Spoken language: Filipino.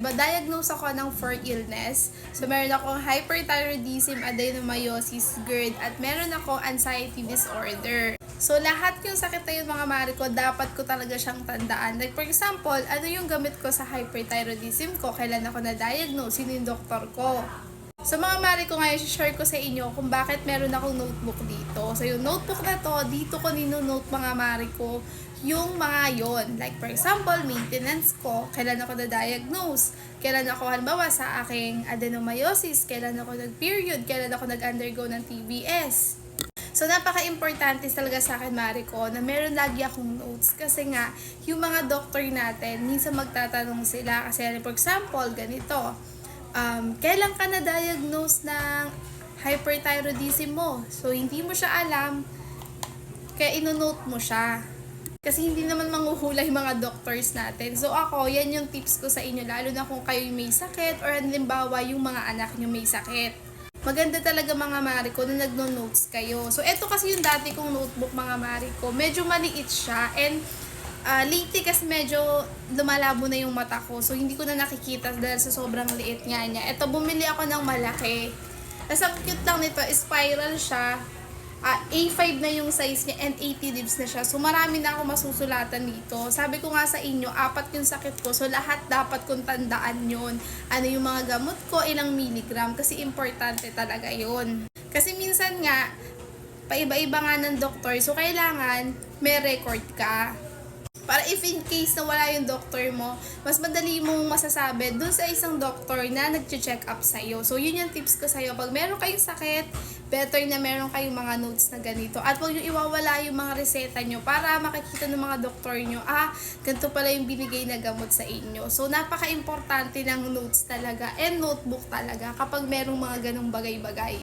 Diagnose ako ng 4 illness. So, meron akong hyperthyroidism, adenomyosis, GERD, at meron ako anxiety disorder. So, lahat yung sakit na yun, mga mare ko, dapat ko talaga siyang tandaan. Like, for example, ano yung gamit ko sa hyperthyroidism ko? Kailan ako na-diagnose? Sino yung doktor ko? So, mga mare ko ngayon, share ko sa inyo kung bakit meron akong notebook dito. So, yung notebook na to, dito ko nino-note, mga mare ko, yung mga yon. Like, for example, maintenance ko, kailan ako na-diagnose, kailan ako, halimbawa, sa aking adenomyosis, kailan ako nag-period, kailan ako nag-undergo ng TBS. So, napaka-importante talaga sa akin, mare ko, na meron lagi akong notes. Kasi nga, yung mga doctor natin, minsan magtatanong sila. Kasi, for example, ganito, kailan ka na-diagnose ng hyperthyroidism mo? So, hindi mo siya alam, kaya ino-note mo siya. Kasi hindi naman manghuhula yung mga doctors natin. So ako, yan yung tips ko sa inyo, lalo na kung kayo may sakit or halimbawa yung mga anak nyo may sakit. Maganda talaga, mga mare ko, na nagno-notes kayo. So eto kasi yung dati kong notebook, mga mare ko. Medyo maliit siya and lately kasi medyo lumalabo na yung mata ko. So hindi ko na nakikita dahil sa sobrang liit nga niya. Eto, bumili ako ng malaki. Tapos ang cute lang nito, spiral siya. A5 na yung size niya and 80 leaves na siya. So, marami na ako masusulatan dito. Sabi ko nga sa inyo, 4 yung sakit ko. So, lahat dapat kong tandaan yun. Ano yung mga gamot ko, ilang milligram. Kasi importante talaga yun. Kasi minsan nga, paiba-iba nga ng doktor. So, kailangan may record ka. Para if in case na wala yung doktor mo, mas madali mong masasabi dun sa isang doktor na nag-check up sa'yo. So, yun yung tips ko sa'yo. Pag meron kayong sakit, better na meron kayong mga notes na ganito. At huwag yung iwawala yung mga reseta nyo para makikita ng mga doktor nyo, ganito pala yung binigay na gamot sa inyo. So, napaka-importante ng notes talaga and notebook talaga kapag merong mga ganong bagay-bagay.